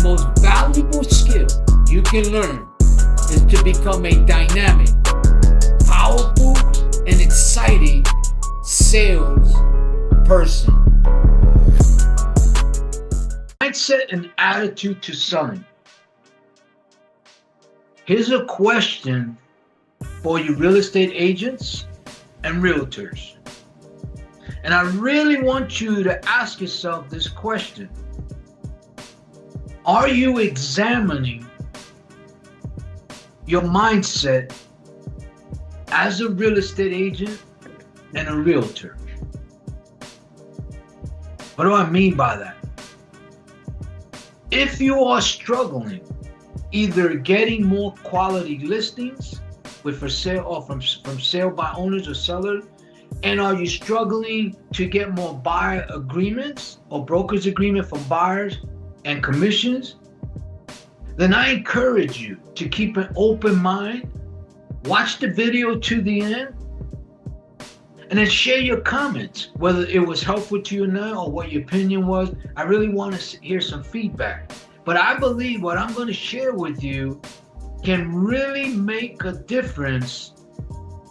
most valuable skill you can learn is to become a dynamic, powerful, and exciting sales person. Mindset and attitude to selling. Here's a question for you real estate agents and realtors. And I really want you to ask yourself this question. Are you examining your mindset as a real estate agent and a realtor? What do I mean by that? If you are struggling either getting more quality listings with for sale or from sale by owners or sellers, and are you struggling to get more buyer agreements or brokers agreement from buyers and commissions, then I encourage you to keep an open mind, watch the video to the end, and then share your comments, whether it was helpful to you or not, or what your opinion was. I really want to hear some feedback. But I believe what I'm going to share with you can really make a difference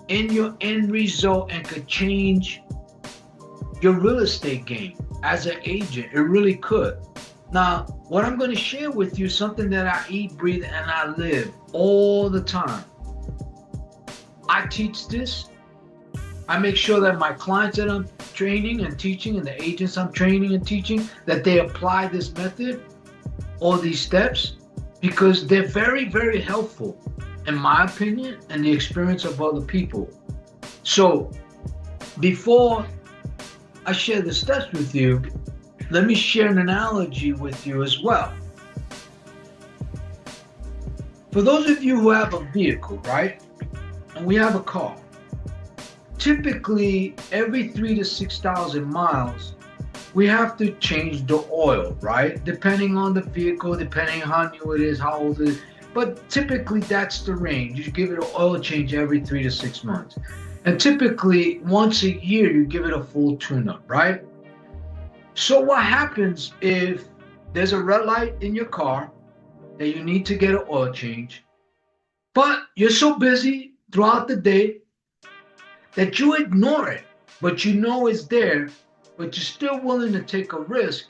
in your end result and could change your real estate game as an agent. It really could. Now, what I'm going to share with you is something that I eat, breathe, and I live all the time. I teach this. I make sure that my clients that I'm training and teaching and the agents I'm training and teaching, that they apply this method, all these steps, because they're very, very helpful in my opinion and the experience of other people. So before I share the steps with you, let me share an analogy with you as well. For those of you who have a vehicle, right? And we have a car. Typically, every 3,000 to 6,000 miles, we have to change the oil, right? Depending on the vehicle, depending on how new it is, how old it is. But typically, that's the range. You give it an oil change every 3 to 6 months. And typically, once a year, you give it a full tune-up, right? So what happens if there's a red light in your car that you need to get an oil change, but you're so busy throughout the day that you ignore it, but you know it's there, but you're still willing to take a risk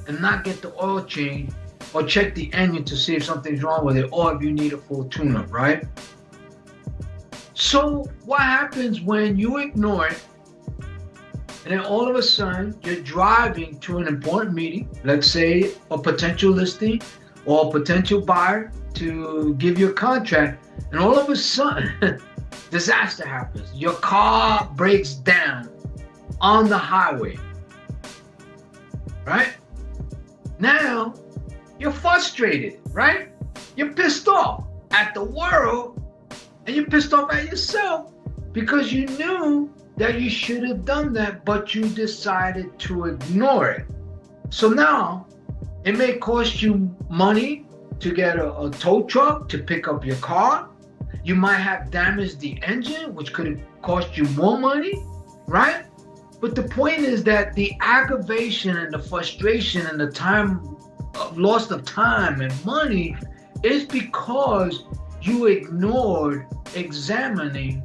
and not get the oil change or check the engine to see if something's wrong with it or if you need a full tune-up, right? So what happens when you ignore it and then all of a sudden you're driving to an important meeting, let's say a potential listing or a potential buyer to give you a contract, and all of a sudden disaster happens. Your car breaks down on the highway, right? Now, you're frustrated, right? You're pissed off at the world and you're pissed off at yourself because you knew that you should have done that, but you decided to ignore it. So now, it may cost you money to get a tow truck to pick up your car. You might have damaged the engine, which could have cost you more money, right? But the point is that the aggravation and the frustration and the loss of time and money is because you ignored examining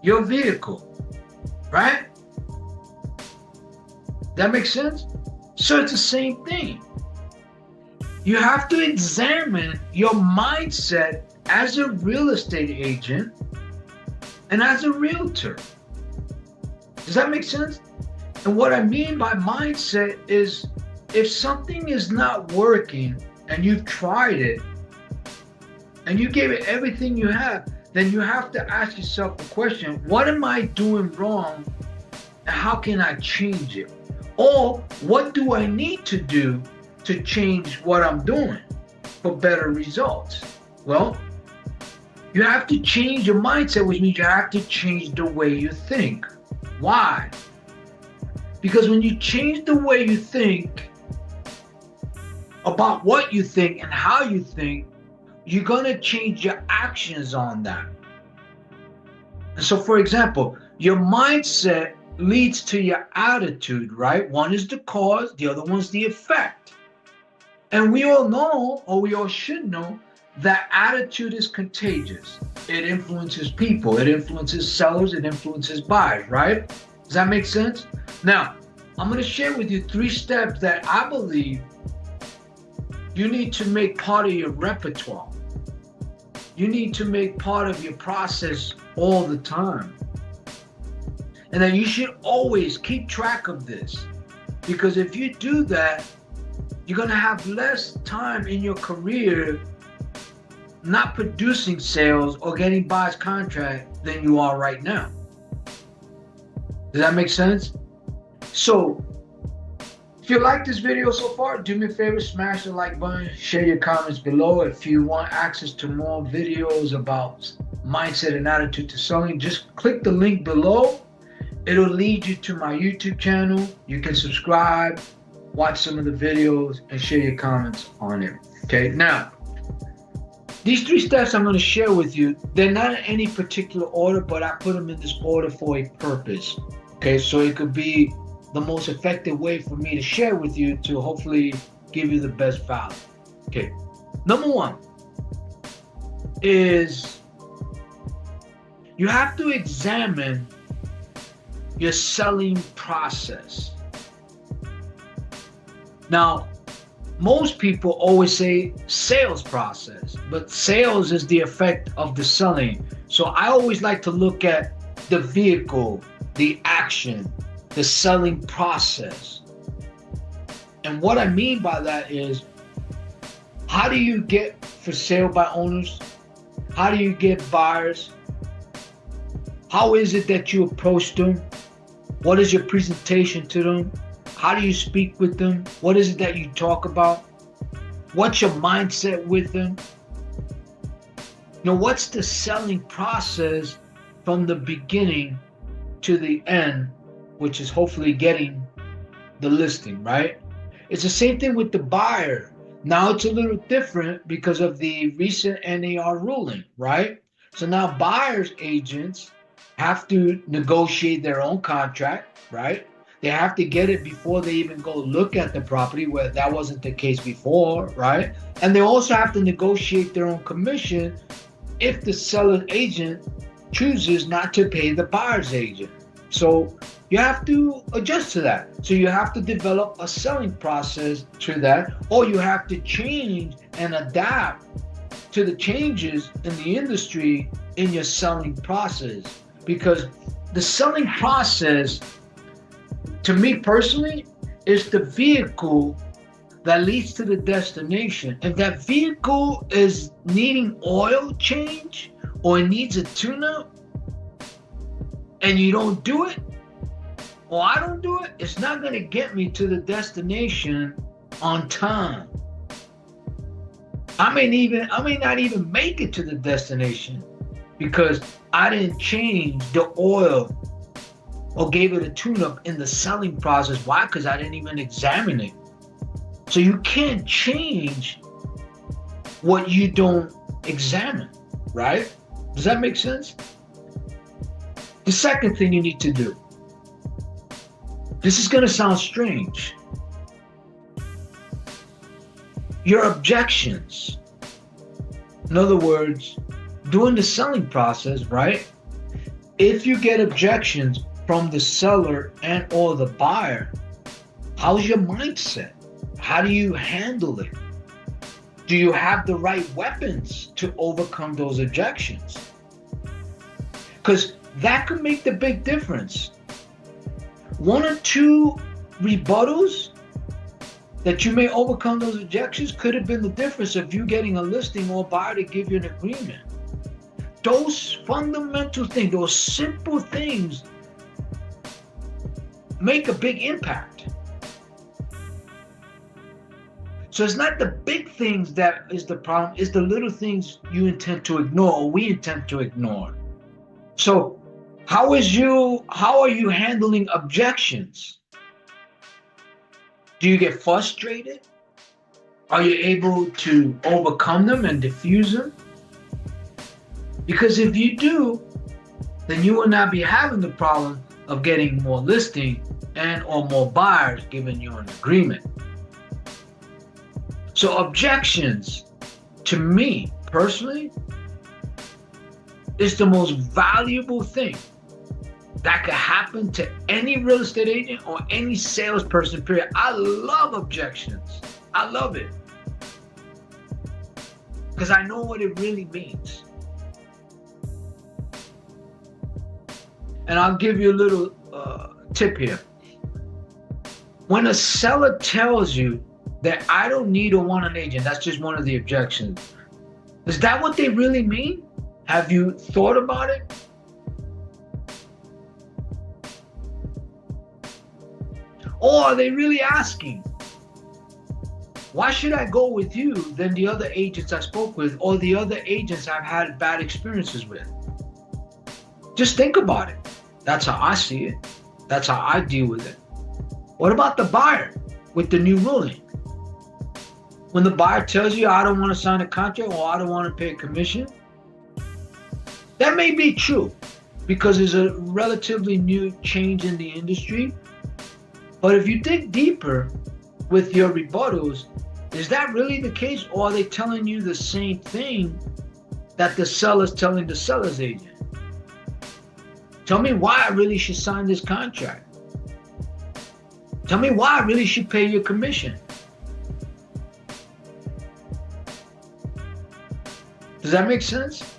your vehicle, right? That makes sense? So it's the same thing. You have to examine your mindset as a real estate agent and as a realtor. Does that make sense? And what I mean by mindset is if something is not working and you've tried it and you gave it everything you have, then you have to ask yourself the question, what am I doing wrong and how can I change it? Or what do I need to do to change what I'm doing for better results? Well, you have to change your mindset, which means you have to change the way you think. Why? Because when you change the way you think about what you think and how you think, you're going to change your actions on that. And so, for example, your mindset leads to your attitude, right? One is the cause, the other one's the effect. And we all know, or we all should know, that attitude is contagious. It influences people, it influences sellers, it influences buyers, right? Does that make sense? Now, I'm going to share with you 3 steps that I believe you need to make part of your repertoire. You need to make part of your process all the time. And then you should always keep track of this. Because if you do that, you're going to have less time in your career not producing sales or getting buyer's contract than you are right now. Does that make sense? So, if you like this video so far, do me a favor, smash the like button, share your comments below. If you want access to more videos about mindset and attitude to selling, just click the link below. It'll lead you to my YouTube channel. You can subscribe, watch some of the videos, and share your comments on it. Okay, now, these 3 steps I'm going to share with you, they're not in any particular order, but I put them in this order for a purpose. Okay, so it could be the most effective way for me to share with you to hopefully give you the best value. Okay, number 1 is you have to examine your selling process. Now, most people always say sales process, but sales is the effect of the selling. So I always like to look at the vehicle, the action, the selling process. And what I mean by that is, how do you get for sale by owners? How do you get buyers? How is it that you approach them? What is your presentation to them? How do you speak with them? What is it that you talk about? What's your mindset with them? You know, what's the selling process from the beginning to the end, which is hopefully getting the listing, right? It's the same thing with the buyer. Now it's a little different because of the recent NAR ruling, right? So now buyer's agents have to negotiate their own contract, right? They have to get it before they even go look at the property, where that wasn't the case before, right? And they also have to negotiate their own commission if the seller's agent chooses not to pay the buyer's agent. So you have to adjust to that. So you have to develop a selling process to that, or you have to change and adapt to the changes in the industry in your selling process. Because the selling process, to me personally, is the vehicle that leads to the destination. If that vehicle is needing oil change or it needs a tune-up and you don't do it, or I don't do it, it's not going to get me to the destination on time. I may not even make it to the destination because I didn't change the oil or gave it a tune-up in the selling process. Why? Because I didn't even examine it. So you can't change what you don't examine, right? Does that make sense? The second thing you need to do, this is going to sound strange, your objections. In other words, during the selling process, right? If you get objections from the seller and or the buyer, how's your mindset? How do you handle it? Do you have the right weapons to overcome those objections? Because that could make the big difference. 1 or 2 rebuttals that you may overcome those objections could have been the difference of you getting a listing or a buyer to give you an agreement. Those fundamental things, those simple things, make a big impact. So it's not the big things that is the problem, it's the little things you intend to ignore, or we intend to ignore. So how are you handling objections? Do you get frustrated? Are you able to overcome them and diffuse them? Because if you do, then you will not be having the problem of getting more listing and or more buyers giving you an agreement. So objections, to me personally, is the most valuable thing that could happen to any real estate agent or any salesperson, period. I love objections. I love it. Because I know what it really means. And I'll give you a little tip here. When a seller tells you that I don't need or want an agent, that's just one of the objections. Is that what they really mean? Have you thought about it? Or are they really asking, why should I go with you than the other agents I spoke with or the other agents I've had bad experiences with? Just think about it. That's how I see it. That's how I deal with it. What about the buyer with the new ruling? When the buyer tells you, I don't want to sign a contract or I don't want to pay a commission, that may be true because there's a relatively new change in the industry. But if you dig deeper with your rebuttals, is that really the case, or are they telling you the same thing that the seller's telling the seller's agent? Tell me why I really should sign this contract. Tell me why I really should pay your commission. Does that make sense?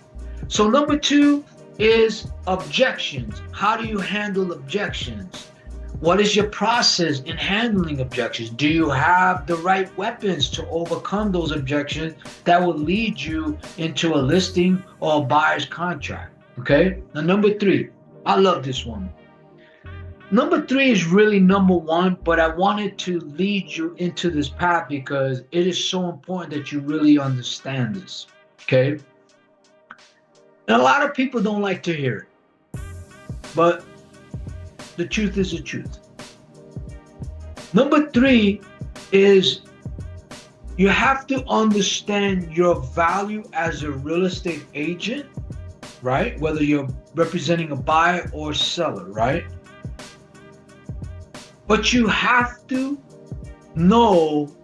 So number 2 is objections. How do you handle objections? What is your process in handling objections? Do you have the right weapons to overcome those objections that will lead you into a listing or a buyer's contract? Okay. Now, number 3, I love this one. Number 3 is really number 1, but I wanted to lead you into this path because it is so important that you really understand this. Okay. And a lot of people don't like to hear it, but the truth is the truth. Number 3 is you have to understand your value as a real estate agent, right? Whether you're representing a buyer or seller, right? But you have to know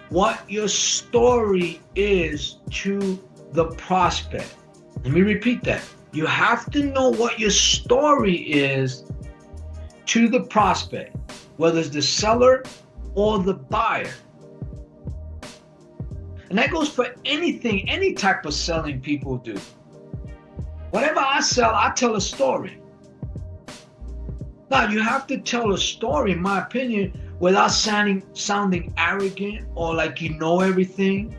what your story is to the prospect. Let me repeat that. You have to know what your story is to the prospect, whether it's the seller or the buyer. And that goes for anything, any type of selling people do. Whatever I sell, I tell a story. Now, you have to tell a story, in my opinion, without sounding arrogant or like you know everything.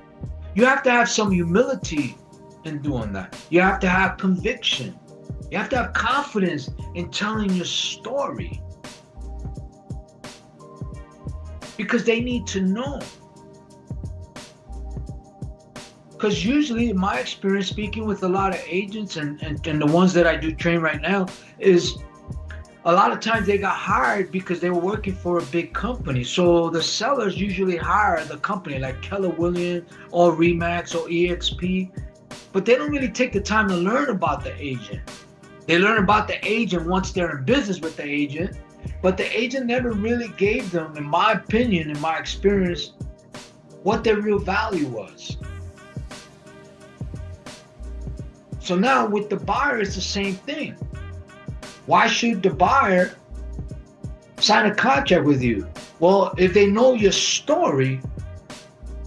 You have to have some humility in doing that. You have to have conviction. You have to have confidence in telling your story. Because they need to know. Because usually, in my experience, speaking with a lot of agents and the ones that I do train right now, is a lot of times they got hired because they were working for a big company. So the sellers usually hire the company like Keller Williams or Remax or EXP, but they don't really take the time to learn about the agent. They learn about the agent once they're in business with the agent, but the agent never really gave them, in my opinion, in my experience, what their real value was. So now with the buyer, it's the same thing. Why should the buyer sign a contract with you? Well, if they know your story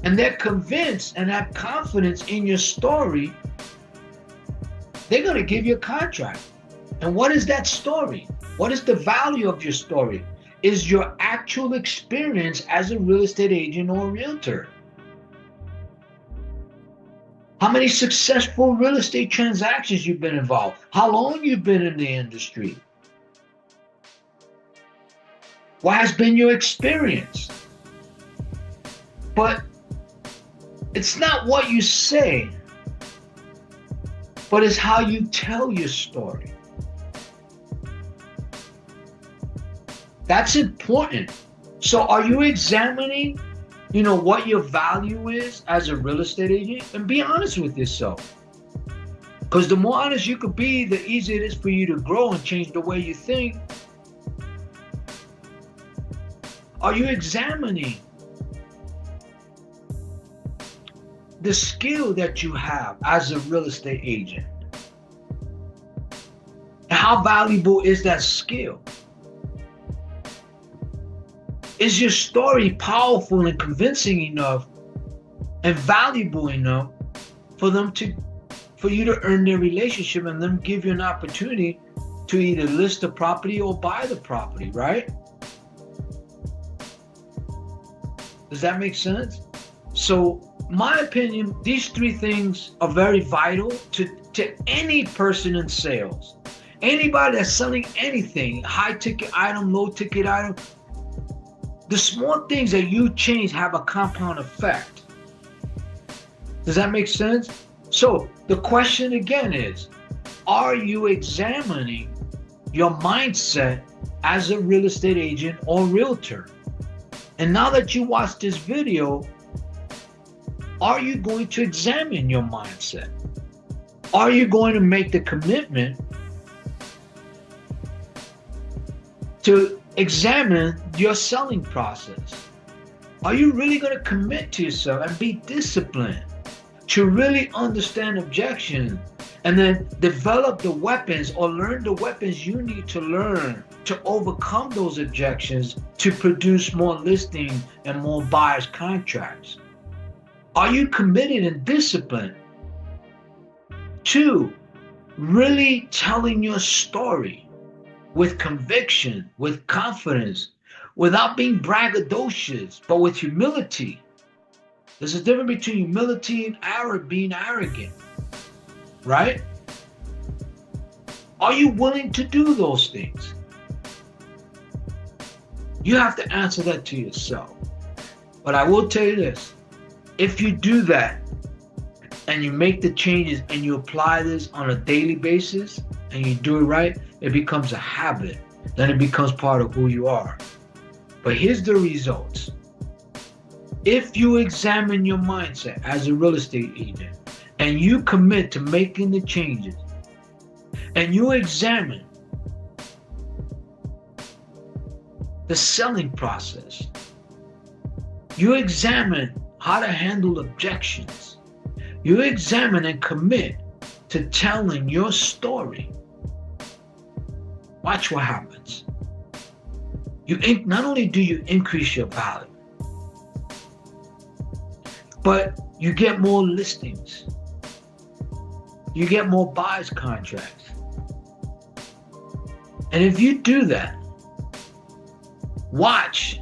and they're convinced and have confidence in your story, they're going to give you a contract. And what is that story? What is the value of your story? Is your actual experience as a real estate agent or a realtor. How many successful real estate transactions you've been involved? How long you've been in the industry? What has been your experience? But it's not what you say, but it's how you tell your story. That's important. So are you examining, what your value is as a real estate agent? And be honest with yourself. Because the more honest you could be, the easier it is for you to grow and change the way you think. Are you examining the skill that you have as a real estate agent. And how valuable is that skill? Is your story powerful and convincing enough and valuable enough for you to earn their relationship and them give you an opportunity to either list the property or buy the property, right? Does that make sense? So, my opinion, these three things are very vital to any person in sales. Anybody that's selling anything, high ticket item, low ticket item, the small things that you change have a compound effect. Does that make sense? So the question again is, are you examining your mindset as a real estate agent or realtor? And now that you watched this video, are you going to examine your mindset? Are you going to make the commitment to examine your selling process? Are you really going to commit to yourself and be disciplined to really understand objections and then develop the weapons or learn the weapons you need to learn to overcome those objections to produce more listings and more buyers contracts? Are you committed and disciplined to really telling your story with conviction, with confidence, without being braggadocious, but with humility? There's a difference between humility and being arrogant, right? Are you willing to do those things? You have to answer that to yourself. But I will tell you this, if you do that and you make the changes and you apply this on a daily basis and you do it right, it becomes a habit. Then it becomes part of who you are. But here's the results. If you examine your mindset as a real estate agent and you commit to making the changes and you examine the selling process, you examine how to handle objections, you examine and commit to telling your story, watch what happens. Not only do you increase your value, but you get more listings. You get more buyers contracts. And if you do that, watch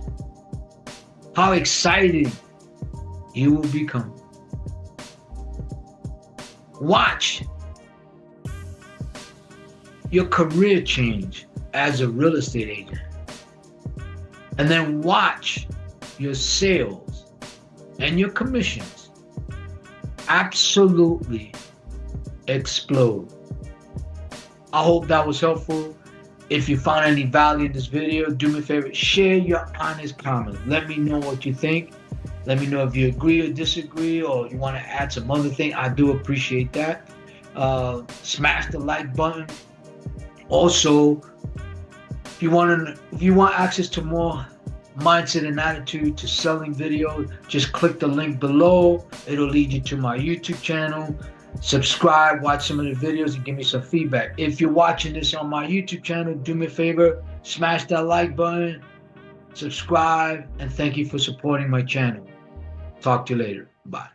how excited you will become. Watch your career change as a real estate agent. And then watch your sales and your commissions absolutely explode. I hope that was helpful. If you found any value in this video, do me a favor, share your honest comment. Let me know what you think. Let me know if you agree or disagree, or you want to add some other thing. I do appreciate that. Smash the like button. Also, if you want access to more mindset and attitude to selling videos, just click the link below. It'll lead you to my YouTube channel. Subscribe, watch some of the videos, and give me some feedback. If you're watching this on my YouTube channel, do me a favor, smash that like button, subscribe, and thank you for supporting my channel. Talk to you later. Bye.